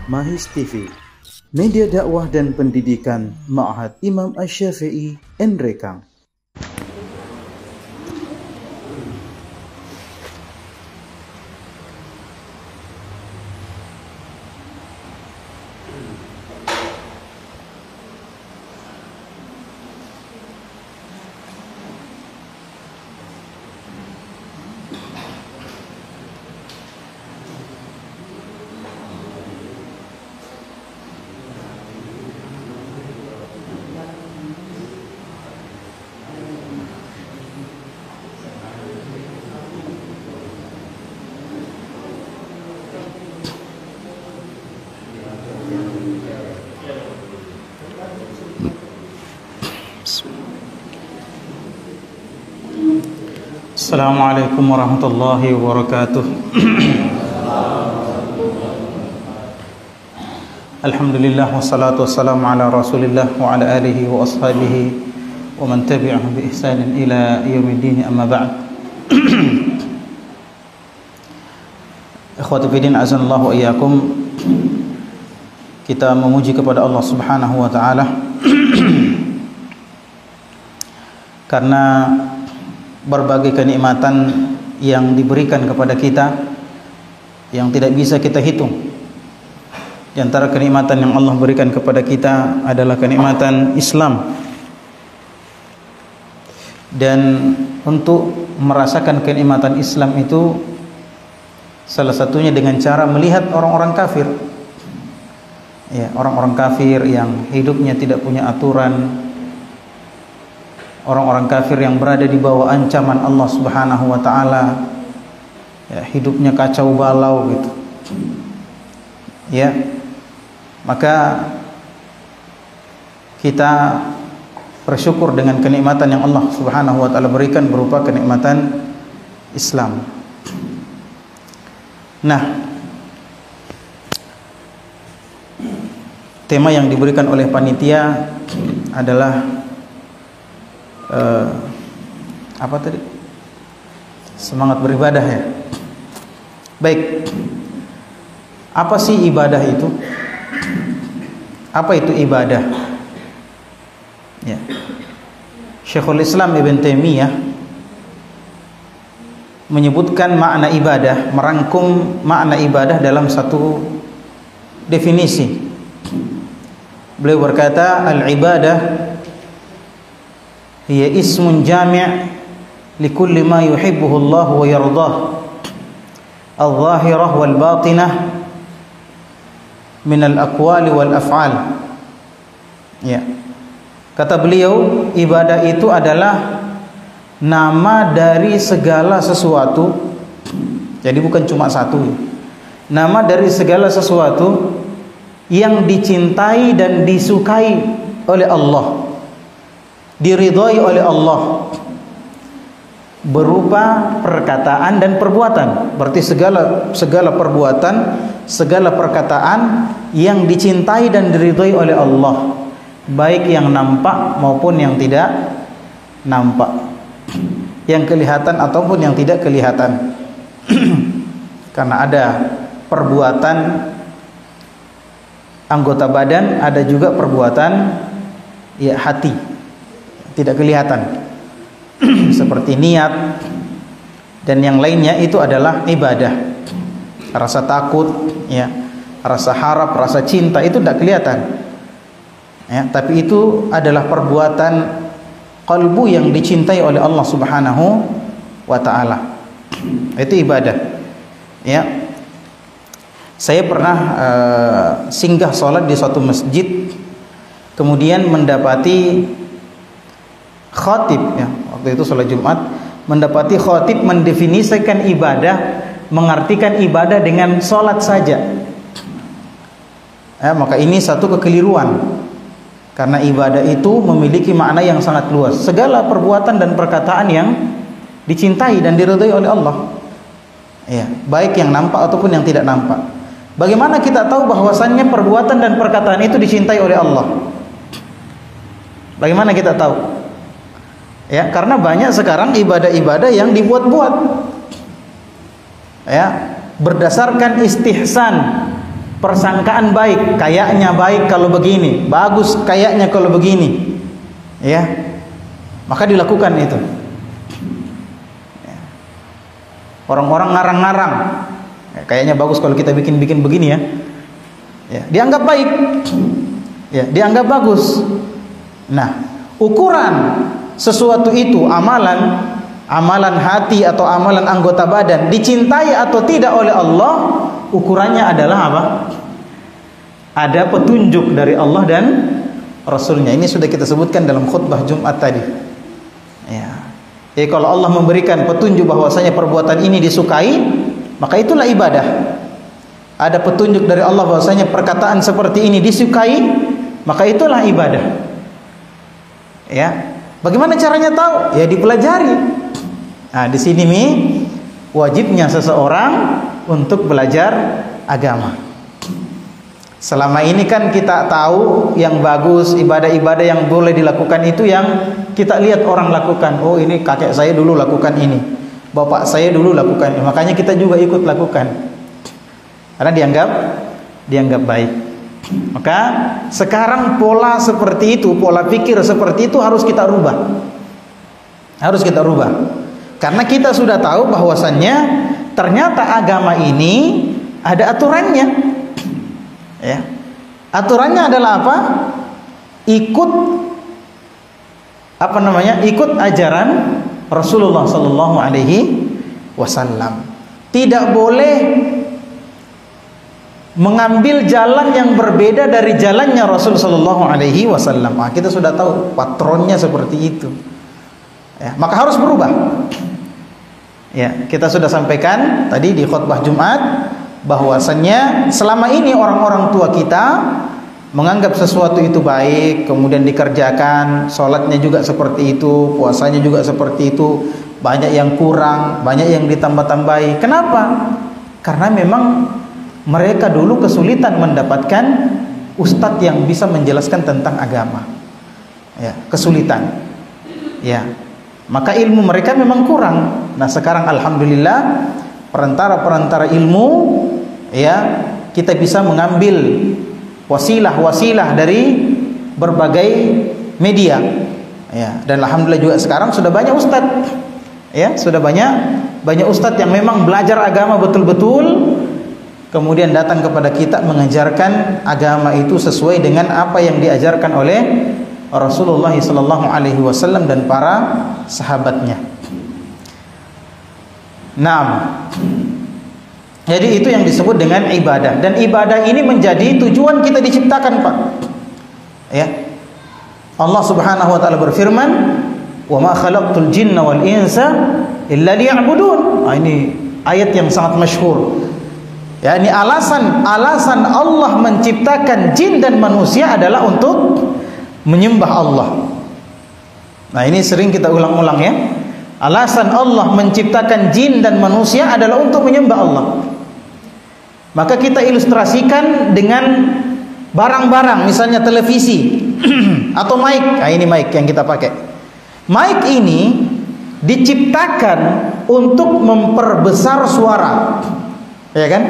Mahis TV, media dakwah dan pendidikan Ma'had Imam Asy-Syafi'i Nrekang. Assalamualaikum warahmatullahi wabarakatuh. Alhamdulillah wassalatu wassalamu ala Rasulillah wa ala alihi wa ashabihi wa man tabi'ahum bi ihsanin ila yaumiddin, amma ba'd. Ikhwati fillah, azanallahu wa iyyakum. Kita memuji kepada Allah Subhanahu wa taala karena berbagai kenikmatan yang diberikan kepada kita yang tidak bisa kita hitung. Di antara kenikmatan yang Allah berikan kepada kita adalah kenikmatan Islam. Dan untuk merasakan kenikmatan Islam itu salah satunya dengan cara melihat orang-orang kafir. Ya, orang-orang kafir yang hidupnya tidak punya aturan, orang-orang kafir yang berada di bawah ancaman Allah Subhanahu wa taala, ya, hidupnya kacau balau gitu. Ya. Maka kita bersyukur dengan kenikmatan yang Allah Subhanahu wa taala berikan berupa kenikmatan Islam. Nah, tema yang diberikan oleh panitia adalah apa tadi? Semangat beribadah, ya. Baik. Apa sih ibadah itu? Apa itu ibadah? Ya. Syekhul Islam Ibn Taimiyah menyebutkan makna ibadah, merangkum makna ibadah dalam satu definisi. Beliau berkata, al-ibadah hiya ismun jami' likulli ma yuhibbuhu Allah wa yardah, al-zahirah wal batinah min al-aqwali wal af'al. Ya. Kata beliau, ibadah itu adalah nama dari segala sesuatu. Jadi bukan cuma satu. Nama dari segala sesuatu yang dicintai dan disukai oleh Allah, diridhai oleh Allah, berupa perkataan dan perbuatan. Berarti segala perbuatan, segala perkataan yang dicintai dan diridhai oleh Allah, baik yang nampak maupun yang tidak nampak, yang kelihatan ataupun yang tidak kelihatan. Karena ada perbuatan anggota badan, ada juga perbuatan ya hati, tidak kelihatan. Seperti niat dan yang lainnya, itu adalah ibadah. Rasa takut, ya, rasa harap, rasa cinta, itu tidak kelihatan, ya, tapi itu adalah perbuatan qalbu yang dicintai oleh Allah Subhanahu wa taala. Itu ibadah. Ya. Saya pernah singgah sholat di suatu masjid, kemudian mendapati khatib, ya, waktu itu sholat Jumat, mendapati khatib mendefinisikan ibadah, mengartikan ibadah dengan sholat saja. Maka ini satu kekeliruan, karena ibadah itu memiliki makna yang sangat luas, segala perbuatan dan perkataan yang dicintai dan diridhai oleh Allah, ya, baik yang nampak ataupun yang tidak nampak. Bagaimana kita tahu bahwasannya perbuatan dan perkataan itu dicintai oleh Allah? Bagaimana kita tahu? Ya, karena banyak sekarang ibadah-ibadah yang dibuat-buat, ya, berdasarkan istihsan, persangkaan baik, kayaknya baik kalau begini, bagus kayaknya kalau begini, ya, maka dilakukan itu. Orang-orang ngarang-ngarang, kayaknya bagus kalau kita bikin begini ya, dianggap baik, ya, dianggap bagus. Nah, ukuran sesuatu itu, amalan hati atau amalan anggota badan, dicintai atau tidak oleh Allah, ukurannya adalah apa? Ada petunjuk dari Allah dan Rasulnya. Ini sudah kita sebutkan dalam khutbah Jumat tadi. Ya. Jadi kalau Allah memberikan petunjuk bahwasanya perbuatan ini disukai, maka itulah ibadah. Ada petunjuk dari Allah bahwasanya perkataan seperti ini disukai, maka itulah ibadah. Ya. Bagaimana caranya tahu? Ya dipelajari. Nah, di sini wajibnya seseorang untuk belajar agama. Selama ini kan kita tahu yang bagus, ibadah-ibadah yang boleh dilakukan itu yang kita lihat orang lakukan. Oh, ini kakek saya dulu lakukan ini, bapak saya dulu lakukan ini. Makanya kita juga ikut lakukan. Karena dianggap baik. Maka sekarang pola seperti itu, pola pikir seperti itu harus kita rubah. Harus kita rubah. Karena kita sudah tahu bahwasannya ternyata agama ini ada aturannya. Ya. Aturannya adalah apa? Ikut Ikut ajaran Rasulullah sallallahu alaihi wasallam. Tidak boleh mengambil jalan yang berbeda dari jalannya Rasul sallallahu alaihi wasallam. Nah, kita sudah tahu patronnya seperti itu. Ya, maka harus berubah. Ya, kita sudah sampaikan tadi di khutbah Jumat bahwasannya selama ini orang-orang tua kita menganggap sesuatu itu baik, kemudian dikerjakan, sholatnya juga seperti itu, puasanya juga seperti itu, banyak yang kurang, banyak yang ditambah-tambahi. Kenapa? Karena memang mereka dulu kesulitan mendapatkan ustadz yang bisa menjelaskan tentang agama. Ya, kesulitan. Ya. Maka ilmu mereka memang kurang. Nah, sekarang alhamdulillah perantara-perantara ilmu, ya, kita bisa mengambil wasilah-wasilah dari berbagai media, ya, dan alhamdulillah juga sekarang sudah banyak ustadz, ya, sudah banyak ustadz yang memang belajar agama betul-betul, kemudian datang kepada kita mengajarkan agama itu sesuai dengan apa yang diajarkan oleh Rasulullah sallallahu alaihi wasallam dan para sahabatnya. Nah, jadi itu yang disebut dengan ibadah, dan ibadah ini menjadi tujuan kita diciptakan, Pak. Ya. Allah Subhanahu wa taala berfirman, "Wa ma khalaqtul jinna wal insa illa liya'budun." Nah, ini ayat yang sangat masyhur. Ya, ini alasan Allah menciptakan jin dan manusia adalah untuk menyembah Allah. Nah, ini sering kita ulang-ulang ya. Alasan Allah menciptakan jin dan manusia adalah untuk menyembah Allah. Maka kita ilustrasikan dengan barang-barang, misalnya televisi atau mic. Nah, ini mic yang kita pakai. Mic ini diciptakan untuk memperbesar suara, ya kan?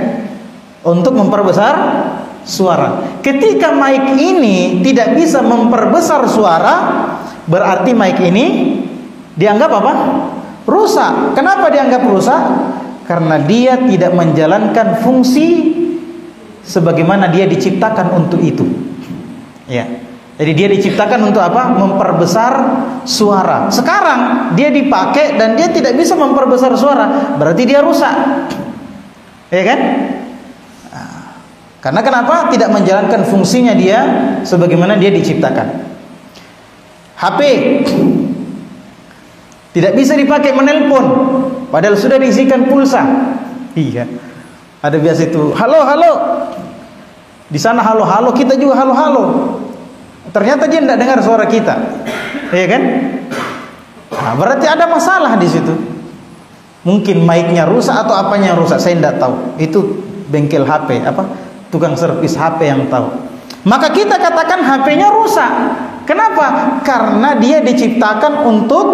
Untuk memperbesar suara. Ketika mic ini tidak bisa memperbesar suara, berarti mic ini dianggap apa? Rusak. Kenapa dianggap rusak? Karena dia tidak menjalankan fungsi sebagaimana dia diciptakan untuk itu. Ya. Jadi dia diciptakan untuk apa? Memperbesar suara. Sekarang dia dipakai dan dia tidak bisa memperbesar suara, berarti dia rusak. Ya kan? Karena kenapa? Tidak menjalankan fungsinya dia sebagaimana dia diciptakan. HP tidak bisa dipakai menelpon, padahal sudah diisikan pulsa. Iya. Ada biasa itu, halo halo. Di sana halo halo, kita juga halo halo. Ternyata dia tidak dengar suara kita, iya kan? Nah, berarti ada masalah di situ. Mungkin mic-nya rusak atau apanya yang rusak, saya tidak tahu. Itu bengkel HP, tukang servis HP yang tahu. Maka kita katakan HP-nya rusak. Kenapa? Karena dia diciptakan untuk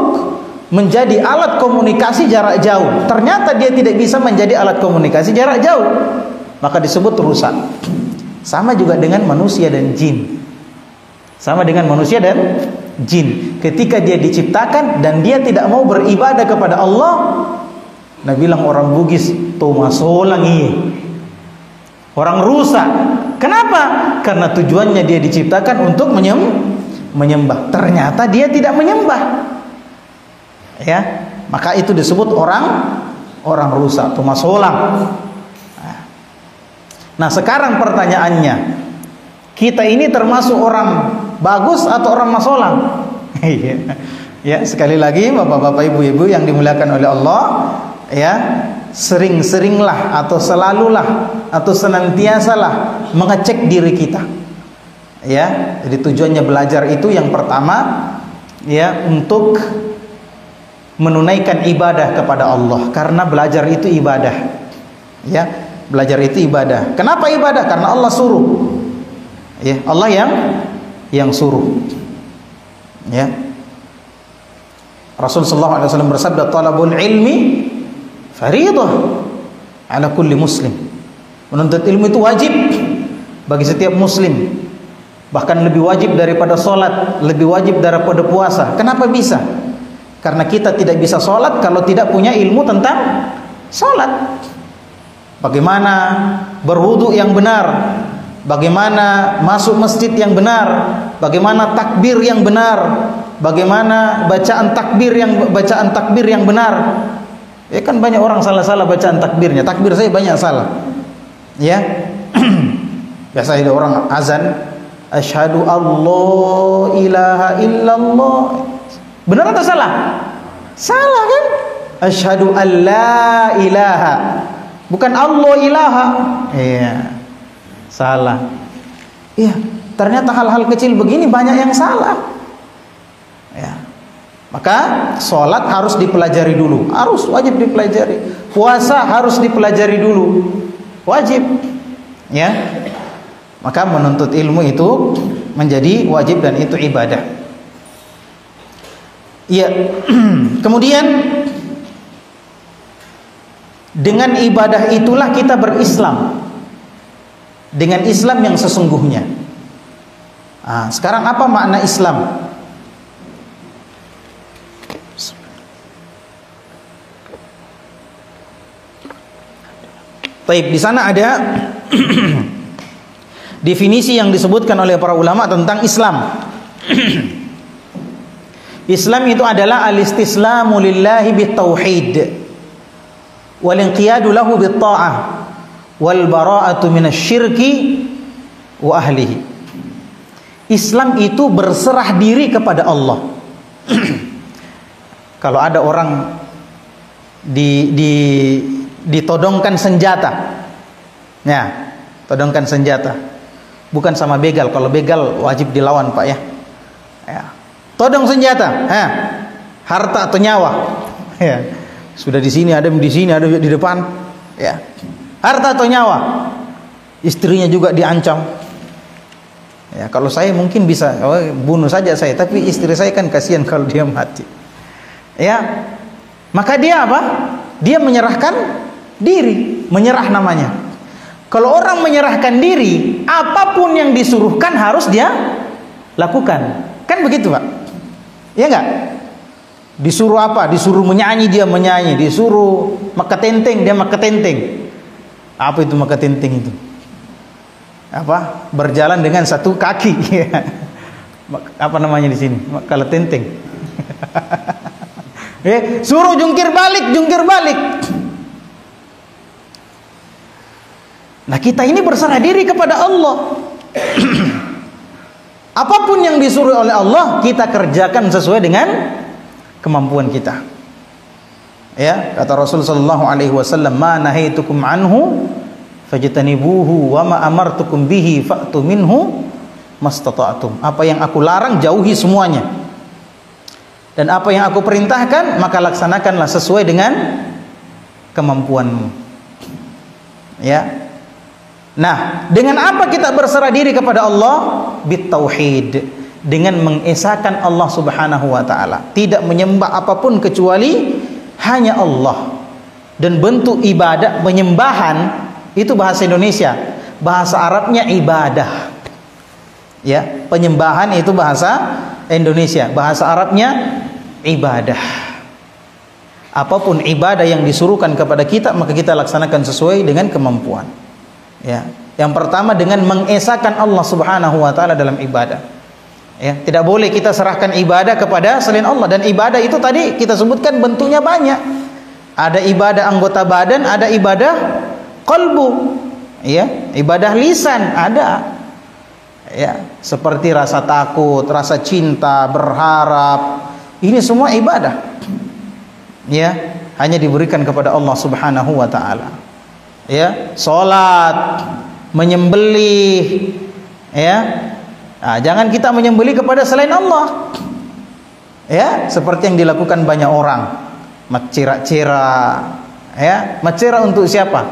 menjadi alat komunikasi jarak jauh. Ternyata dia tidak bisa menjadi alat komunikasi jarak jauh, maka disebut rusak. Sama juga dengan manusia dan jin. Sama dengan manusia dan jin. Ketika dia diciptakan dan dia tidak mau beribadah kepada Allah, nah bilang orang Bugis, tomasolang iya. Orang rusak. Kenapa? Karena tujuannya dia diciptakan untuk menyembah. Ternyata dia tidak menyembah. Ya, maka itu disebut orang rusak, tomasolang. Nah, sekarang pertanyaannya, kita ini termasuk orang bagus atau orang masolang? Ya, sekali lagi Bapak-bapak, Ibu-ibu yang dimuliakan oleh Allah, ya, sering-seringlah atau selalulah atau senantiasalah mengecek diri kita. Ya, jadi tujuannya belajar itu yang pertama, ya, untuk menunaikan ibadah kepada Allah, karena belajar itu ibadah. Ya, belajar itu ibadah. Kenapa ibadah? Karena Allah suruh. Ya, Allah yang suruh. Ya. Rasul sallallahu alaihi wasallam bersabda, "Talabul ilmi fariidah 'ala kulli muslim." Menuntut ilmu itu wajib bagi setiap muslim. Bahkan lebih wajib daripada salat, lebih wajib daripada puasa. Kenapa bisa? Karena kita tidak bisa salat kalau tidak punya ilmu tentang salat. Bagaimana berwudu yang benar, bagaimana masuk masjid yang benar, bagaimana takbir yang benar, bagaimana bacaan takbir yang benar. Ya kan banyak orang salah-salah bacaan takbirnya. Takbir saya banyak salah. Ya. Biasa ada orang azan, asyhadu alla ilaha illallah. Benar atau salah? Salah kan? Asyhadu alla ilaha. Bukan Allah ilaha. Iya. Salah. Iya, ternyata hal-hal kecil begini banyak yang salah. Ya. Maka sholat harus dipelajari dulu, harus wajib dipelajari. Puasa harus dipelajari dulu, wajib. Ya. Maka menuntut ilmu itu menjadi wajib dan itu ibadah. Ya. Kemudian dengan ibadah itulah kita berislam, dengan Islam yang sesungguhnya. Sekarang apa makna Islam? Baik, di sana ada definisi yang disebutkan oleh para ulama tentang Islam. Islam itu adalah al-istislamu lillahi bitauhid wal inqiyadu lahu bitta'ah wal bara'atu minasyirki wa ahlihi. Islam itu berserah diri kepada Allah. Kalau ada orang ditodongkan senjata, ya, todongkan senjata, bukan sama begal. Kalau begal wajib dilawan, Pak, ya. Ya. Todong senjata, harta atau nyawa, ya. Sudah di sini, ada di depan, ya. Harta atau nyawa, istrinya juga diancam. Ya, kalau saya mungkin bisa bunuh saja saya, tapi istri saya kan kasihan kalau dia mati. Ya, maka dia apa? Dia menyerahkan diri, menyerah namanya. Kalau orang menyerahkan diri, apapun yang disuruhkan harus dia lakukan. Kan begitu, Pak? Ya enggak? Disuruh apa? Disuruh menyanyi, dia menyanyi. Disuruh maka tenteng, dia maka tenteng. Apa itu maka tenteng itu? Apa? Berjalan dengan satu kaki. Apa namanya di sini? Kalau tenteng. Suruh jungkir balik, jungkir balik. Nah, kita ini berserah diri kepada Allah. Apapun yang disuruh oleh Allah, kita kerjakan sesuai dengan kemampuan kita. Ya, kata Rasul sallallahu alaihi wasallam, "Ma nahaitukum anhu fajtanibuhu wa ma amartukum bihi fa'tu minhu mastata'tum." Apa yang aku larang jauhi semuanya. Dan apa yang aku perintahkan maka laksanakanlah sesuai dengan kemampuanmu. Ya. Nah, dengan apa kita berserah diri kepada Allah? Bitauhid, dengan mengesahkan Allah Subhanahu wa taala, tidak menyembah apapun kecuali hanya Allah. Dan bentuk ibadah penyembahan itu bahasa Indonesia. bahasa Arabnya ibadah. Ya, penyembahan itu bahasa Indonesia, bahasa Arabnya ibadah. Apapun ibadah yang disuruhkan kepada kita, maka kita laksanakan sesuai dengan kemampuan. Ya, yang pertama dengan mengesahkan Allah Subhanahu wa taala dalam ibadah. Ya, tidak boleh kita serahkan ibadah kepada selain Allah, dan ibadah itu tadi kita sebutkan bentuknya banyak. Ada ibadah anggota badan, ada ibadah qalbu. Ya, ibadah lisan ada. Ya, seperti rasa takut, rasa cinta, berharap. Ini semua ibadah. Ya, hanya diberikan kepada Allah Subhanahu wa taala. Ya, salat, menyembelih, ya. Nah, jangan kita menyembelih kepada selain Allah. Ya, seperti yang dilakukan banyak orang. Macira-cira. Ya, macira untuk siapa?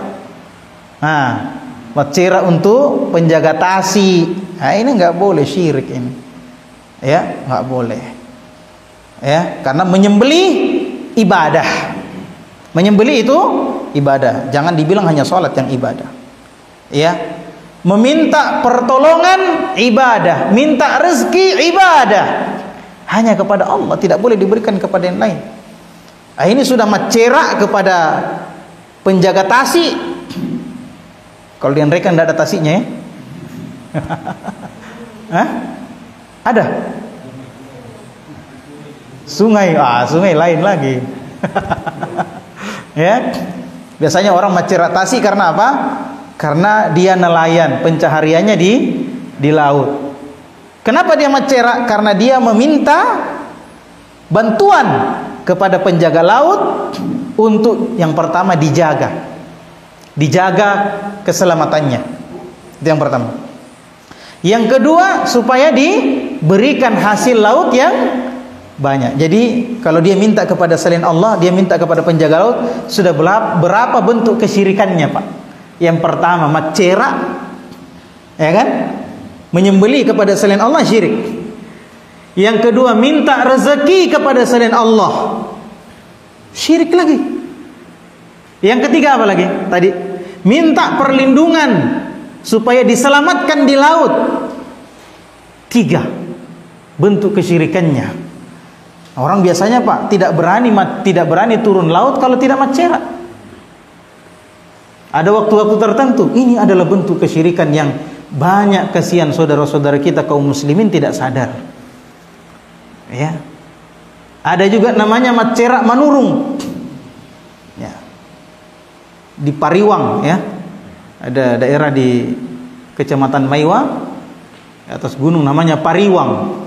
Nah, macira untuk penjaga tasi. Nah, ini enggak boleh, syirik ini. Ya, enggak boleh. Ya, karena menyembelih ibadah. Menyembelih itu ibadah. Jangan dibilang hanya sholat yang ibadah. Ya. Meminta pertolongan ibadah, minta rezeki ibadah. Hanya kepada Allah, tidak boleh diberikan kepada yang lain. Nah, ini sudah macera kepada penjaga tasi. Kalau di mereka tidak ada tasinya ya. Hah? Ada? Sungai, sungai lain lagi. Ya. Biasanya orang macera tasi karena apa? Karena dia nelayan, pencahariannya di laut. Kenapa dia macera? Karena dia meminta bantuan kepada penjaga laut untuk yang pertama dijaga keselamatannya. Itu yang pertama. Yang kedua, supaya diberikan hasil laut yang banyak. Jadi kalau dia minta kepada selain Allah, dia minta kepada penjaga laut, sudah berapa bentuk kesyirikannya, Pak? Yang pertama macera, ya kan? Menyembelih kepada selain Allah, syirik. Yang kedua minta rezeki kepada selain Allah, syirik lagi. Yang ketiga apa lagi? Tadi minta perlindungan supaya diselamatkan di laut. 3 bentuk kesyirikannya. Orang biasanya, Pak, tidak berani turun laut kalau tidak macera. Ada waktu-waktu tertentu. Ini adalah bentuk kesyirikan yang banyak, kasihan saudara-saudara kita kaum muslimin tidak sadar. Ya. Ada juga namanya macera manurung. Ya. Di Pariwang, ya. Ada daerah di Kecamatan Maiwa, di atas gunung namanya Pariwang.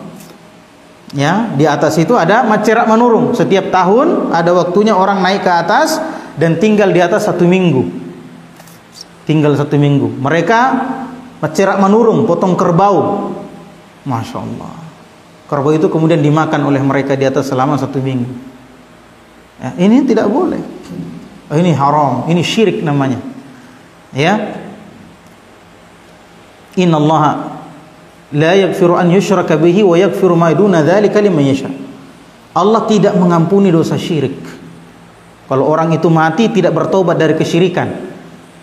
Ya, di atas itu ada macera manurung. Setiap tahun ada waktunya orang naik ke atas dan tinggal di atas 1 minggu. Tinggal 1 minggu. Mereka macera manurung, potong kerbau. Masya Allah. Kerbau itu kemudian dimakan oleh mereka di atas selama 1 minggu. Ya, ini tidak boleh. Ini haram. Ini syirik namanya. Ya. Innallaha la yaghfiru an yushraka bihi wa yaghfiru ma duna dzalika liman yasha. Allah tidak mengampuni dosa syirik. Kalau orang itu mati tidak bertobat dari kesyirikan.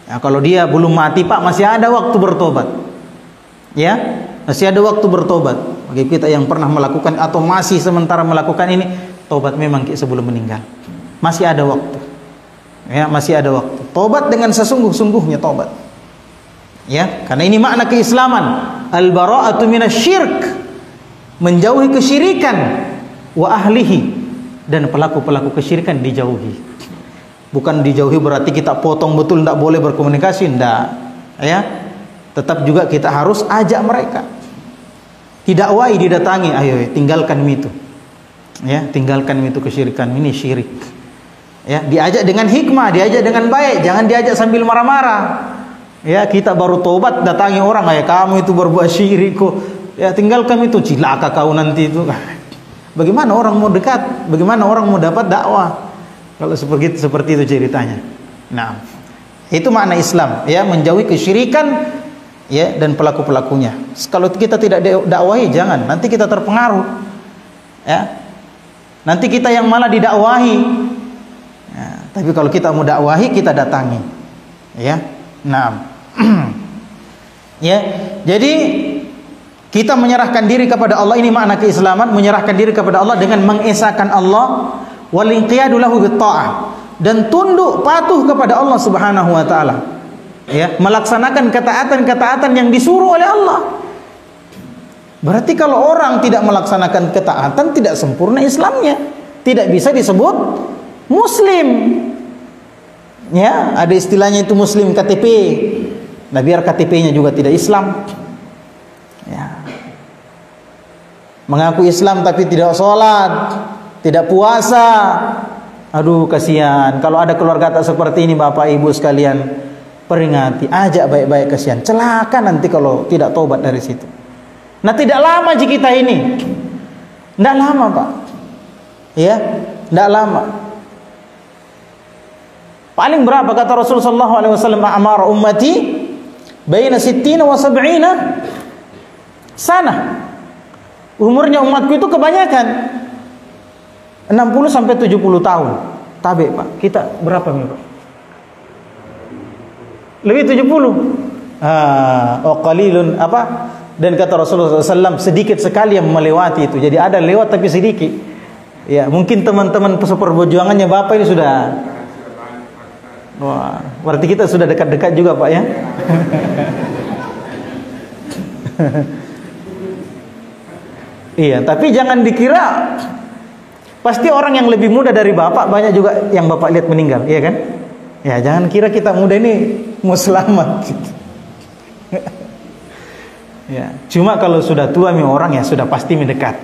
Ya, kalau dia belum mati, Pak, masih ada waktu bertobat. Ya, masih ada waktu bertobat. Bagi kita yang pernah melakukan atau masih sementara melakukan ini, tobat memang sebelum meninggal. Masih ada waktu. Ya, masih ada waktu. Tobat dengan sesungguh-sungguhnya tobat. Ya, karena ini makna keislaman. Al-bara'atu minasyirk. Menjauhi kesyirikan wa ahlihi, dan pelaku-pelaku kesyirikan dijauhi. Bukan dijauhi berarti kita potong betul, tidak boleh berkomunikasi, tidak. Ya, tetap juga kita harus ajak mereka. Didakwai, didatangi, ayo tinggalkan itu. Ya, tinggalkan itu kesyirikan, ini syirik. Ya, diajak dengan hikmah, diajak dengan baik, jangan diajak sambil marah-marah. Ya, kita baru tobat datangi orang, ya kamu itu berbuat syirik kok. Ya, tinggalkan itu, cilaka kau nanti itu. Bagaimana orang mau dekat? Bagaimana orang mau dapat dakwah? Kalau seperti itu ceritanya. Nah, itu makna Islam, ya, menjauhi kesyirikan, ya, dan pelaku-pelakunya. Kalau kita tidak dakwahi, jangan, nanti kita terpengaruh. Ya. Nanti kita yang malah didakwahi. Ya, tapi kalau kita mau dakwahi, kita datangi. Ya. Nah. Ya, jadi kita menyerahkan diri kepada Allah, ini makna keislaman, menyerahkan diri kepada Allah dengan mengesahkan Allah, wal inqiyadu lahu bitta'ah, dan tunduk patuh kepada Allah Subhanahu wa taala. Ya, melaksanakan ketaatan-ketaatan yang disuruh oleh Allah. Berarti kalau orang tidak melaksanakan ketaatan, tidak sempurna Islamnya, tidak bisa disebut muslim. Ya, ada istilahnya itu muslim KTP. Nah, biar KTP-nya juga tidak Islam. Ya. Mengaku Islam tapi tidak sholat, tidak puasa. Aduh, kasihan. Kalau ada keluarga tak seperti ini, Bapak Ibu sekalian, peringati, ajak baik-baik, kasihan. Celaka nanti kalau tidak tobat dari situ. Nah, tidak lama jika kita ini. Tidak lama, Pak. Ya, tidak lama. Paling berapa kata Rasulullah SAW, a'mar ummati baina 60 wa 70 sana. Umurnya umatku itu kebanyakan 60 sampai 70 tahun. Tabe, Pak. Kita berapa nih, Pak? Lebih 70. Oh, qalilun apa? Dan kata Rasulullah SAW, sedikit sekali yang melewati itu. Jadi ada lewat tapi sedikit. Ya, mungkin teman-teman seperjuangannya Bapak ini sudah. Wah, berarti kita sudah dekat-dekat juga, Pak, ya. Iya, tapi jangan dikira pasti orang yang lebih muda dari Bapak, banyak juga yang Bapak lihat meninggal, iya kan? Ya, jangan kira kita muda ini mau selamat. Ya, cuma kalau sudah tua nih orang, ya sudah pasti mendekat.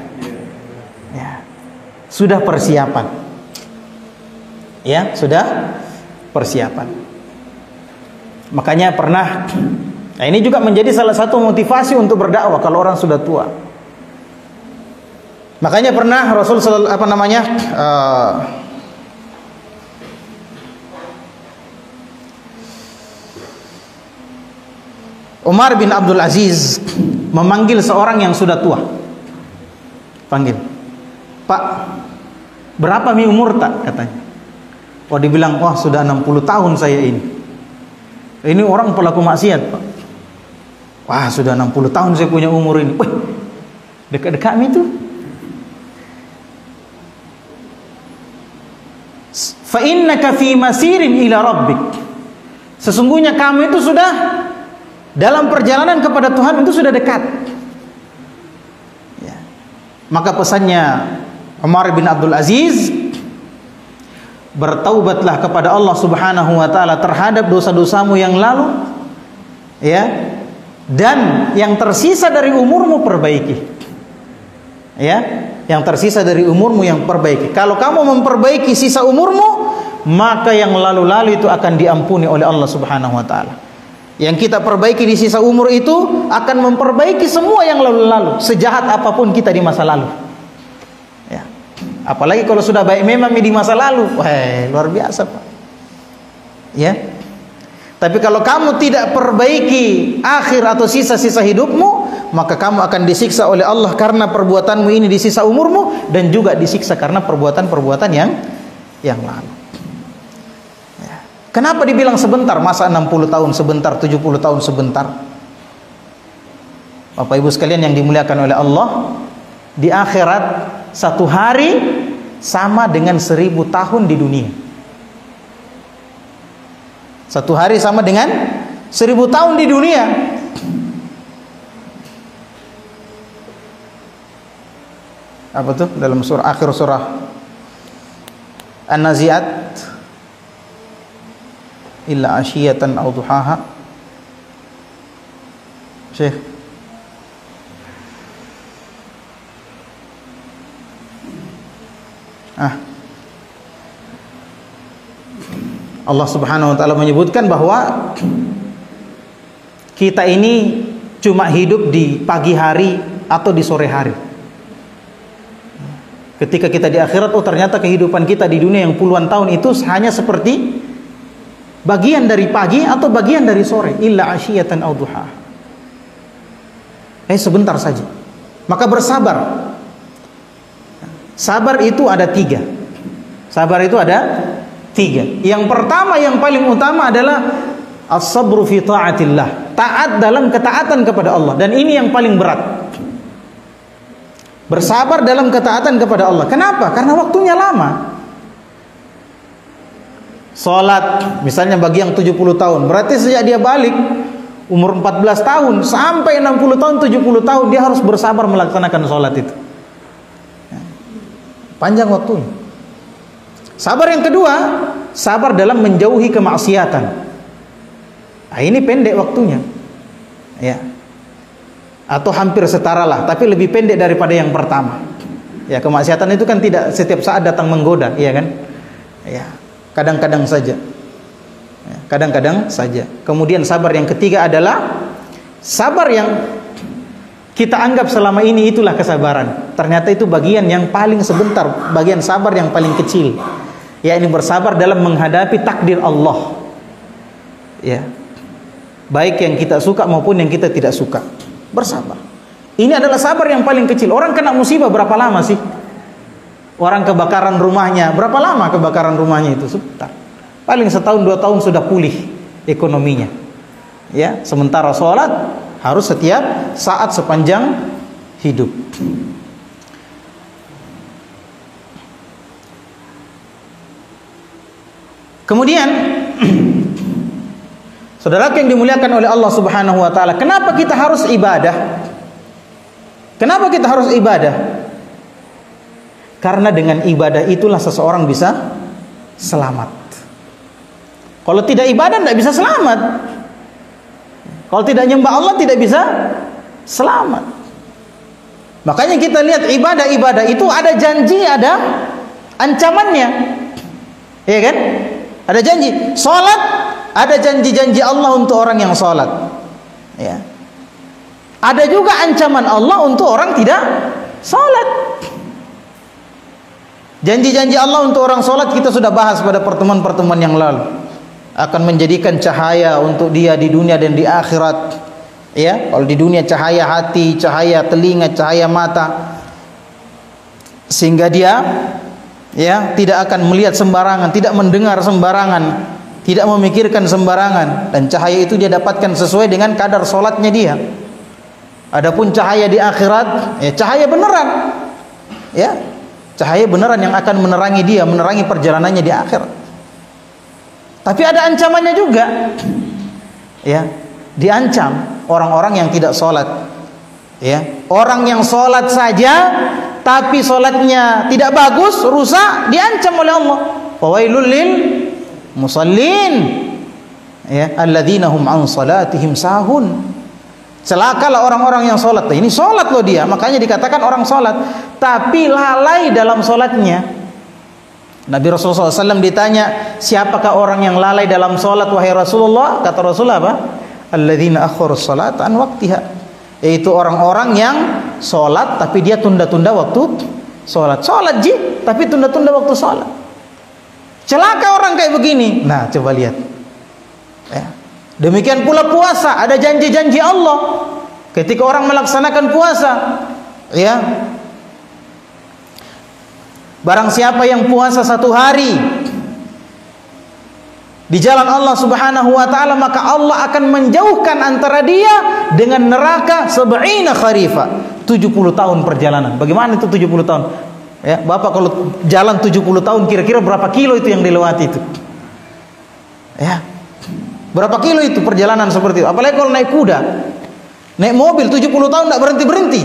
Ya. Sudah persiapan. Ya, sudah persiapan. Makanya pernah, nah ini juga menjadi salah satu motivasi untuk berdakwah kalau orang sudah tua. Makanya pernah Rasul Umar bin Abdul Aziz memanggil seorang yang sudah tua. Panggil, Pak, berapa mi umur tak, katanya. Oh, dibilang, wah sudah 60 tahun saya ini. Ini orang pelaku maksiat, Pak. Wah, sudah 60 tahun saya punya umur ini. Wih, dekat-dekat itu. Fa innaka fi masirin ila rabbik. Sesungguhnya kamu itu sudah dalam perjalanan kepada Tuhan, itu sudah dekat. Ya. Maka pesannya Umar bin Abdul Aziz, bertaubatlah kepada Allah Subhanahu wa taala terhadap dosa-dosamu yang lalu, ya, dan yang tersisa dari umurmu perbaiki. Ya, yang tersisa dari umurmu yang perbaiki. Kalau kamu memperbaiki sisa umurmu, maka yang lalu-lalu itu akan diampuni oleh Allah Subhanahu wa taala. Yang kita perbaiki di sisa umur itu akan memperbaiki semua yang lalu-lalu, sejahat apapun kita di masa lalu. Ya. Apalagi kalau sudah baik memang di masa lalu, wah, luar biasa, Pak. Ya. Tapi kalau kamu tidak perbaiki akhir atau sisa-sisa hidupmu, maka kamu akan disiksa oleh Allah karena perbuatanmu ini di sisa umurmu, dan juga disiksa karena perbuatan-perbuatan yang lalu. Ya. Kenapa dibilang sebentar? Masa 60 tahun sebentar, 70 tahun sebentar? Bapak Ibu sekalian yang dimuliakan oleh Allah, di akhirat satu hari sama dengan 1000 tahun di dunia. Satu hari sama dengan 1000 tahun di dunia. Apa tuh dalam surah akhir surah An-Nazi'at, illa asyiyatan aw duhaha. Syekh, Allah Subhanahu wa taala menyebutkan bahwa kita ini cuma hidup di pagi hari atau di sore hari. Ketika kita di akhirat, oh ternyata kehidupan kita di dunia yang puluhan tahun itu hanya seperti bagian dari pagi atau bagian dari sore. Illa asyiyatan aw duha. Sebentar saja. Maka bersabar. Sabar itu ada 3. Sabar itu ada 3. Yang pertama, yang paling utama adalah as-sabru fi ta'atillah, taat dalam ketaatan kepada Allah. Dan ini yang paling berat, bersabar dalam ketaatan kepada Allah. Kenapa? Karena waktunya lama. Salat misalnya bagi yang 70 tahun, berarti sejak dia balik umur 14 tahun sampai 60 tahun, 70 tahun dia harus bersabar melaksanakan salat itu. Panjang waktunya. Sabar yang kedua, sabar dalam menjauhi kemaksiatan. Nah, ini pendek waktunya. Ya. Atau hampir setara lah, tapi lebih pendek daripada yang pertama. Ya, kemaksiatan itu kan tidak setiap saat datang menggoda, iya kan? Ya. Kadang-kadang saja. Kadang-kadang saja. Kemudian sabar yang ketiga adalah sabar yang kita anggap selama ini itulah kesabaran. Ternyata itu bagian yang paling sebentar, bagian sabar yang paling kecil. Ya, ini bersabar dalam menghadapi takdir Allah. Ya. Baik yang kita suka maupun yang kita tidak suka. Bersabar. Ini adalah sabar yang paling kecil. Orang kena musibah berapa lama sih? Orang kebakaran rumahnya, berapa lama kebakaran rumahnya itu? Sebentar. Paling setahun 2 tahun sudah pulih ekonominya. Ya, sementara sholat harus setiap saat sepanjang hidup. Kemudian saudara yang dimuliakan oleh Allah Subhanahu wa taala, kenapa kita harus ibadah? Kenapa kita harus ibadah? Karena dengan ibadah itulah seseorang bisa selamat. Kalau tidak ibadah tidak bisa selamat. Kalau tidak nyembah Allah tidak bisa selamat. Makanya kita lihat ibadah-ibadah itu ada janji, ada ancamannya. Iya kan? Ada janji. Salat ada janji-janji Allah untuk orang yang salat. Ya. Ada juga ancaman Allah untuk orang tidak salat. Janji-janji Allah untuk orang salat kita sudah bahas pada pertemuan-pertemuan yang lalu. Akan menjadikan cahaya untuk dia di dunia dan di akhirat. Ya, kalau di dunia cahaya hati, cahaya telinga, cahaya mata, sehingga dia ya tidak akan melihat sembarangan, tidak mendengar sembarangan, tidak memikirkan sembarangan, dan cahaya itu dia dapatkan sesuai dengan kadar salatnya dia. Adapun cahaya di akhirat, ya cahaya beneran. Ya. Cahaya beneran yang akan menerangi dia, menerangi perjalanannya di akhirat. Tapi ada ancamannya juga. Ya, diancam orang-orang yang tidak sholat. Ya, orang yang sholat saja tapi sholatnya tidak bagus, rusak, diancam oleh Allah. Fawailul lil musallin. Ya, alladzina hum an salatihim sahun. Celakalah orang-orang yang sholat. Ini sholat loh dia, makanya dikatakan orang sholat, tapi lalai dalam sholatnya. Nabi Rasulullah SAW ditanya, siapakah orang yang lalai dalam sholat wahai Rasulullah? Kata Rasulullah apa? Alladzina akhurus sholat an waktiha. Yaitu orang-orang yang sholat tapi dia tunda-tunda waktu sholat. Sholat tapi tunda-tunda waktu sholat. Celaka orang kayak begini. Nah, coba lihat. Ya. Demikian pula puasa, ada janji-janji Allah ketika orang melaksanakan puasa. Ya, barang siapa yang puasa 1 hari di jalan Allah Subhanahu wa taala, maka Allah akan menjauhkan antara dia dengan neraka 70 kharifa, 70 tahun perjalanan. Bagaimana itu 70 tahun? Ya, Bapak kalau jalan 70 tahun kira-kira berapa kilo itu yang dilewati itu? Ya. Berapa kilo itu perjalanan seperti itu? Apalagi kalau naik kuda, naik mobil 70 tahun tidak berhenti-berhenti.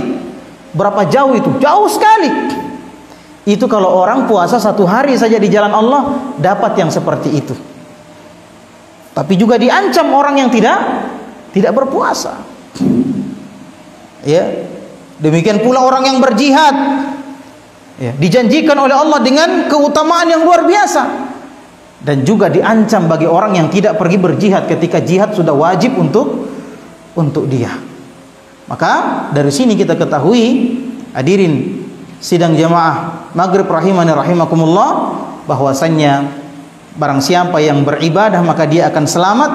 Berapa jauh itu? Jauh sekali. Itu kalau orang puasa 1 hari saja di jalan Allah dapat yang seperti itu. Tapi juga diancam orang yang tidak berpuasa. Ya. Demikian pula orang yang berjihad. Ya, dijanjikan oleh Allah dengan keutamaan yang luar biasa. Dan juga diancam bagi orang yang tidak pergi berjihad ketika jihad sudah wajib untuk dia. Maka dari sini kita ketahui, hadirin sidang jamaah maghrib rahimani rahimakumullah, bahwasannya barang siapa yang beribadah maka dia akan selamat,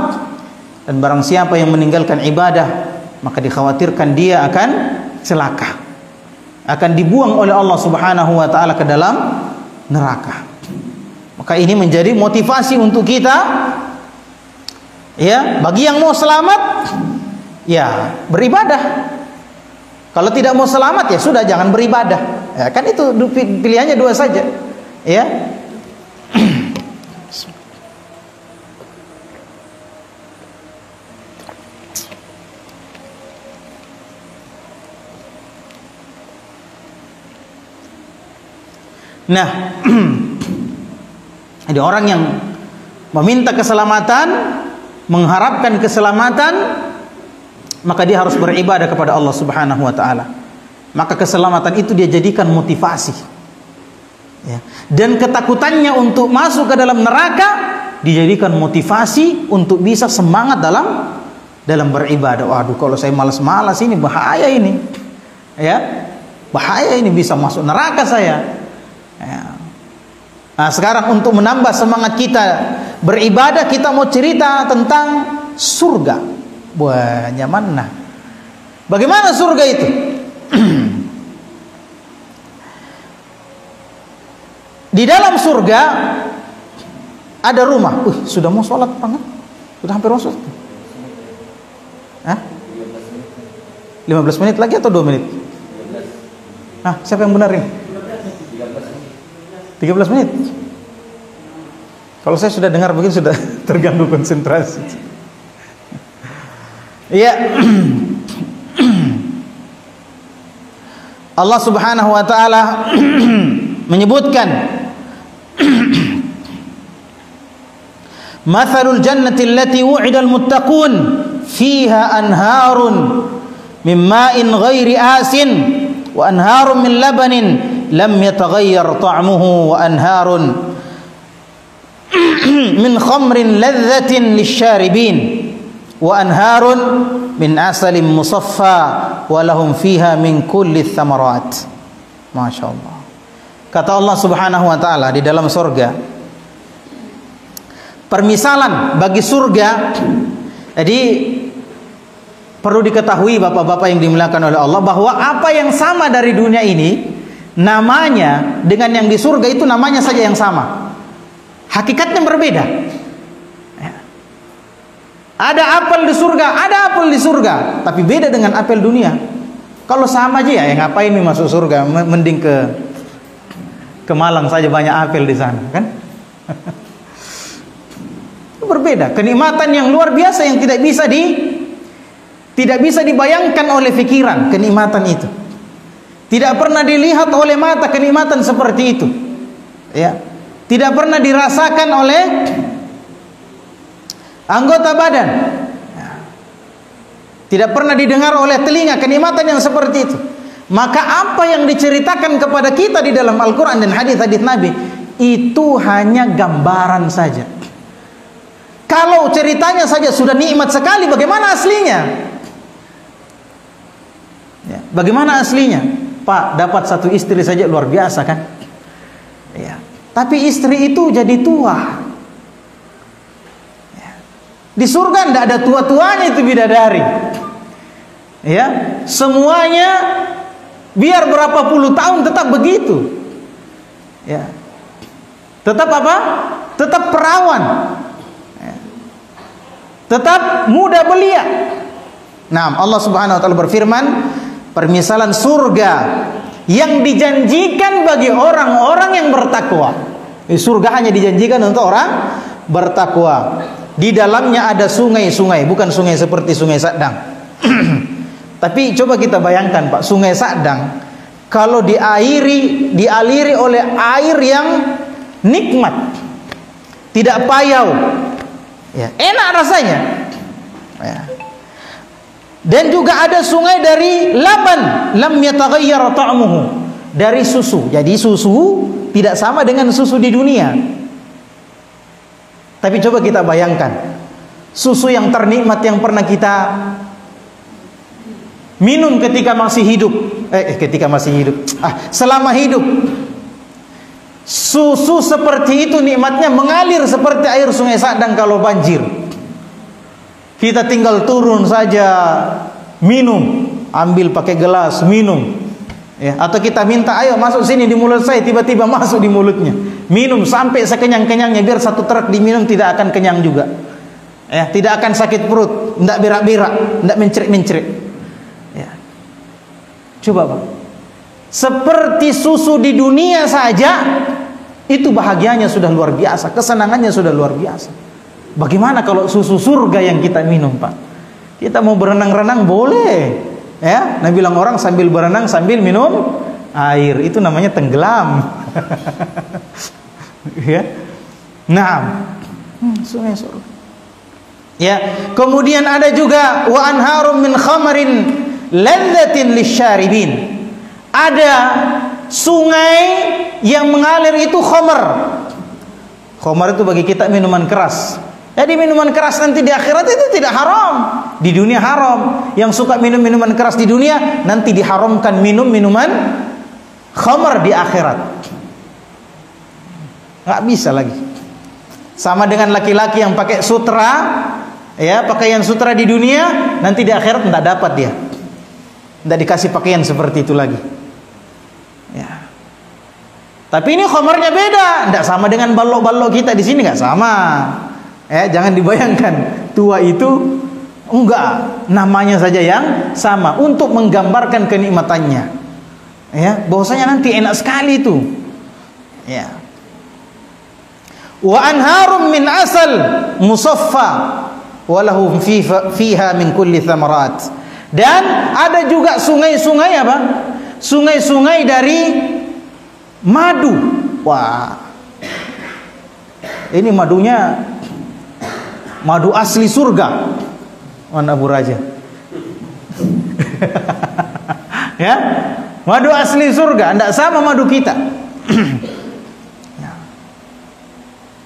dan barang siapa yang meninggalkan ibadah maka dikhawatirkan dia akan celaka, akan dibuang oleh Allah Subhanahu wa taala ke dalam neraka. Maka ini menjadi motivasi untuk kita Ya, bagi yang mau selamat, ya beribadah. Kalau tidak mau selamat, ya sudah, jangan beribadah. Ya, kan itu pilihannya dua saja. Ya. Nah, jadi orang yang meminta keselamatan, mengharapkan keselamatan, maka dia harus beribadah kepada Allah Subhanahu wa taala. Maka keselamatan itu dia jadikan motivasi. Ya. Dan ketakutannya untuk masuk ke dalam neraka dijadikan motivasi untuk bisa semangat dalam beribadah. Waduh, kalau saya malas-malas ini bahaya ini. Ya. Bahaya ini, bisa masuk neraka saya. Ya. Nah, sekarang untuk menambah semangat kita beribadah, kita mau cerita tentang surga. Wah, nyaman nah. Bagaimana surga itu? Di dalam surga ada rumah. Sudah mau sholat banget? Sudah hampir mau sholat? 15 menit lagi atau 2 menit? Nah, siapa yang benar ini? 13 menit. Kalau saya sudah dengar begini sudah terganggu konsentrasi. Iya. Allah Subhanahu wa taala menyebutkan Mathalul jannati allati wu'idal muttaqun fiha anharun min ma'in ghairi asin wa anharun min labanin lam yataghayyar ta'muhu wa anharun min khamrin ladzatin lisyaribin wa anharun min asalin musaffa wa lahum fiha min kulli thamarat. Masyaallah. Kata Allah Subhanahu wa taala di dalam surga, permisalan bagi surga. Jadi perlu diketahui bapak-bapak yang dimuliakan oleh Allah, bahwa apa yang sama dari dunia ini namanya dengan yang di surga itu namanya saja yang sama, hakikatnya berbeda. Ada apel di surga, ada apel di surga, tapi beda dengan apel dunia. Kalau sama aja ya ngapain nih masuk surga, mending ke Malang saja, banyak apel di sana, kan? Berbeda, kenikmatan yang luar biasa yang tidak bisa dibayangkan oleh pikiran. Kenikmatan itu tidak pernah dilihat oleh mata, kenikmatan seperti itu, ya, tidak pernah dirasakan oleh anggota badan, tidak pernah didengar oleh telinga, kenikmatan yang seperti itu. Maka apa yang diceritakan kepada kita di dalam Al-Quran dan hadis-hadis Nabi itu hanya gambaran saja. Kalau ceritanya saja sudah nikmat sekali, bagaimana aslinya? Ya, bagaimana aslinya? Pak, dapat satu istri saja luar biasa kan? Ya, tapi istri itu jadi tua. Ya. Di surga tidak ada tua-tuanya itu bidadari. Ya, semuanya biar berapa puluh tahun tetap begitu. Ya. Tetap apa? Tetap perawan. Tetap muda belia. Nah, Allah Subhanahu wa taala berfirman, permisalan surga yang dijanjikan bagi orang-orang yang bertakwa. Surga hanya dijanjikan untuk orang bertakwa. Di dalamnya ada sungai-sungai, bukan sungai seperti Sungai Sadang. Tapi coba kita bayangkan, Pak, Sungai Sadang kalau dialiri oleh air yang nikmat, tidak payau, ya, enak rasanya. Ya. Dan juga ada sungai dari laban, lam yataghayyar ta'muhu, dari susu. Jadi susu tidak sama dengan susu di dunia. Tapi coba kita bayangkan, susu yang ternikmat yang pernah kita minum ketika masih hidup, selama hidup. Susu seperti itu nikmatnya mengalir seperti air Sungai Sadang kalau banjir. Kita tinggal turun saja minum, ambil pakai gelas minum, ya. Atau kita minta, ayo masuk sini di mulut saya, tiba-tiba masuk di mulutnya, minum sampai sekenyang-kenyangnya. Biar satu truk diminum tidak akan kenyang juga. Ya, tidak akan sakit perut, tidak berak-berak, tidak mencret-mencret. Ya. Coba Pak, seperti susu di dunia saja, itu bahagianya sudah luar biasa, kesenangannya sudah luar biasa. Bagaimana kalau susu surga yang kita minum Pak? Kita mau berenang-renang boleh, ya. Nah bilang orang sambil berenang sambil minum air, itu namanya tenggelam. Ya. Nah, sungai surga. Ya, kemudian ada juga wa anharum min khamarin ladzatin lisyaribin. Ada sungai yang mengalir itu khamar. Khamar itu bagi kita minuman keras. Jadi minuman keras nanti di akhirat itu tidak haram. Di dunia haram. Yang suka minum minuman keras di dunia nanti diharamkan minum minuman khamar di akhirat. Nggak bisa lagi. Sama dengan laki-laki yang pakai sutra, ya, pakaian sutra di dunia, nanti di akhirat tidak dapat dia, tidak dikasih pakaian seperti itu lagi. Ya. Tapi ini khamarnya beda, tidak sama dengan balok-balok kita di sini, nggak sama. Ya, jangan dibayangkan tua itu enggak, namanya saja yang sama untuk menggambarkan kenikmatannya. Ya, bahwasanya nanti enak sekali itu. Ya. Wa anharum min asal musaffa walahum fiha min kulli thamarat. Dan ada juga sungai-sungai apa? Sungai-sungai dari madu. Wah. Ini madunya madu asli surga. Mana Bu Raja? Ya. Madu asli surga, tidak sama madu kita.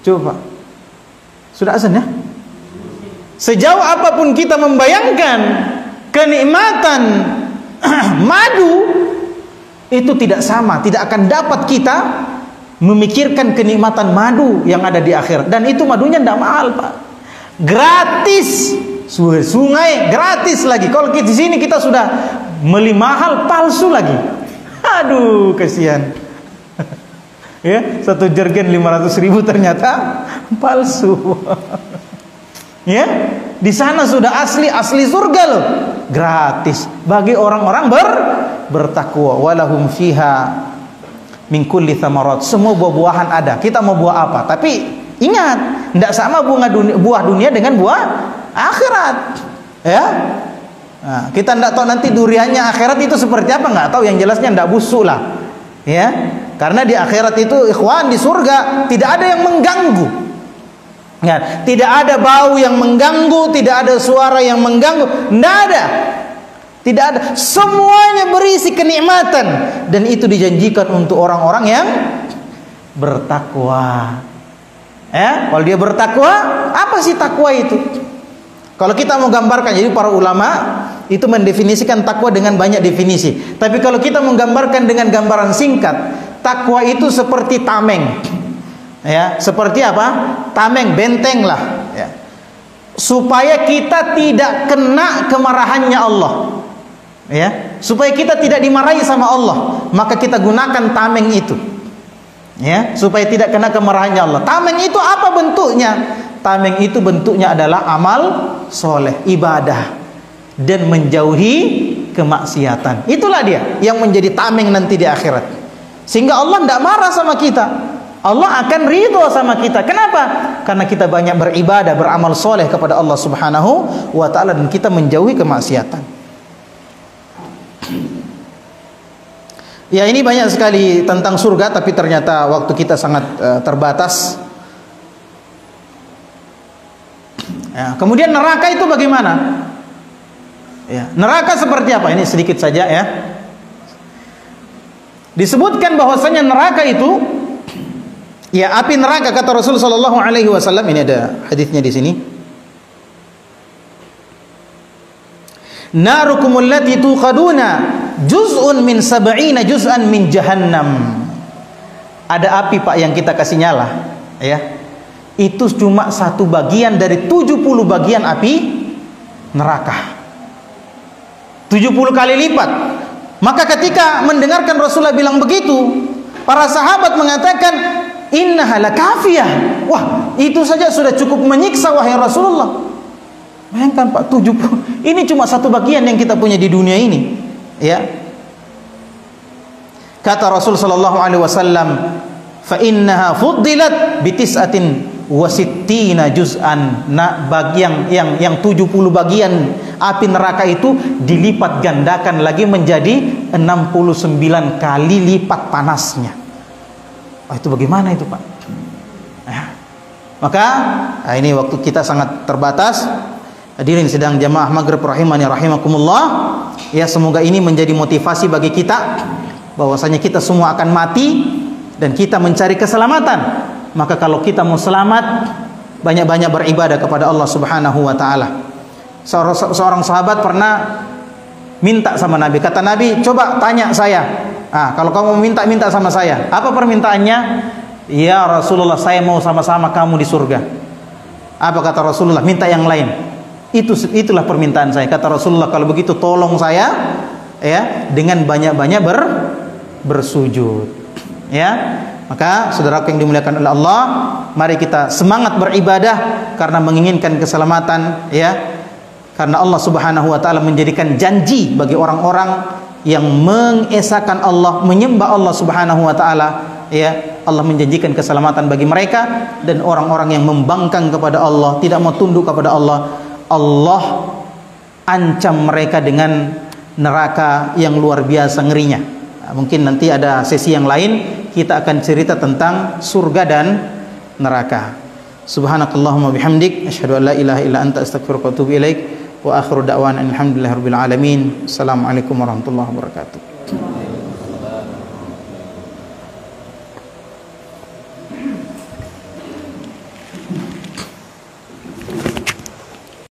Coba, sudah azan ya? Sejauh apapun kita membayangkan kenikmatan madu, itu tidak sama, tidak akan dapat kita memikirkan kenikmatan madu yang ada di akhirat. Dan itu madunya tidak mahal Pak, gratis, sungai gratis lagi. Kalau di sini kita sudah beli mahal, palsu lagi. Aduh, kasihan. Ya, 1 jergen 500.000 ternyata palsu. Ya, di sana sudah asli surga loh, gratis bagi orang-orang bertakwa. Walahum fiha min kulli thamarat. Semua buah-buahan ada. Kita mau buah apa? Tapi ingat, tidak sama buah dunia dengan buah akhirat. Ya, nah, kita tidak tahu nanti duriannya akhirat itu seperti apa, nggak tahu. Yang jelasnya tidak busuk lah. Ya. Karena di akhirat itu ikhwan, di surga tidak ada yang mengganggu. Ya, tidak ada bau yang mengganggu, tidak ada suara yang mengganggu, tidak ada. Tidak ada. Semuanya berisi kenikmatan dan itu dijanjikan untuk orang-orang yang bertakwa. Ya, kalau dia bertakwa, apa sih takwa itu? Kalau kita mau gambarkan, jadi para ulama itu mendefinisikan takwa dengan banyak definisi. Tapi kalau kita menggambarkan dengan gambaran singkat, takwa itu seperti tameng, ya, seperti apa? Tameng, benteng lah, ya. Supaya kita tidak kena kemarahannya Allah, ya, supaya kita tidak dimarahi sama Allah, maka kita gunakan tameng itu, ya, supaya tidak kena kemarahannya Allah. Tameng itu apa bentuknya? Tameng itu bentuknya adalah amal soleh, ibadah, dan menjauhi kemaksiatan. Itulah dia yang menjadi tameng nanti di akhirat. Sehingga Allah tidak marah sama kita, Allah akan ridho sama kita. Kenapa? Karena kita banyak beribadah, beramal soleh kepada Allah Subhanahu wa ta'ala, dan kita menjauhi kemaksiatan. Ya, ini banyak sekali tentang surga, tapi ternyata waktu kita sangat terbatas. Ya, kemudian neraka itu bagaimana? Ya, neraka seperti apa? Ini sedikit saja ya. Disebutkan bahwasanya neraka itu, ya, api neraka, kata Rasul sallallahu alaihi wasallam, ini ada hadisnya di sini. Narukumul lati tuqaduna juz'un min sab'ina juz'an min jahannam. Ada api Pak yang kita kasih nyala, ya. Itu cuma 1 bagian dari 70 bagian api neraka. 70 kali lipat. Maka ketika mendengarkan Rasulullah bilang begitu, para sahabat mengatakan, innaha lakafiyah. Wah, itu saja sudah cukup menyiksa wahai Rasulullah. Bayangkan Pak, 70. Ini cuma satu bagian yang kita punya di dunia ini. Ya. Kata Rasul sallallahu alaihi wasallam, "Fa innaha fuddilat bi tis'atin wa sittina juz'an." Nah, bagian yang 70 bagian api neraka itu dilipat gandakan lagi menjadi 69 kali lipat panasnya. Oh, itu bagaimana itu, Pak? Maka ini waktu kita sangat terbatas. Hadirin sedang jamaah maghrib rahimani rahimakumullah. Ya, semoga ini menjadi motivasi bagi kita bahwasanya kita semua akan mati dan kita mencari keselamatan. Maka kalau kita mau selamat, banyak-banyak beribadah kepada Allah Subhanahu wa taala. Seorang sahabat pernah minta sama Nabi. Kata Nabi, "Coba tanya saya. Kalau kamu minta sama saya, apa permintaannya?" "Ya Rasulullah, saya mau sama-sama kamu di surga." Apa kata Rasulullah? "Minta yang lain." Itulah permintaan saya. Kata Rasulullah, "Kalau begitu tolong saya ya dengan banyak-banyak bersujud." Ya. Maka saudaraku yang dimuliakan oleh Allah, mari kita semangat beribadah karena menginginkan keselamatan, ya. Karena Allah Subhanahu wa taala menjadikan janji bagi orang-orang yang mengesahkan Allah, menyembah Allah Subhanahu wa taala, ya. Allah menjanjikan keselamatan bagi mereka, dan orang-orang yang membangkang kepada Allah, tidak mau tunduk kepada Allah, Allah ancam mereka dengan neraka yang luar biasa ngerinya. Mungkin nanti ada sesi yang lain kita akan cerita tentang surga dan neraka. Subhanakallahumma bihamdik, asyhadu an la ilaha illa anta, astaghfiruka wa atubu ilaik. Wa akhiru da'wana alhamdulillahirabbil alamin. Assalamualaikum warahmatullahi wabarakatuh.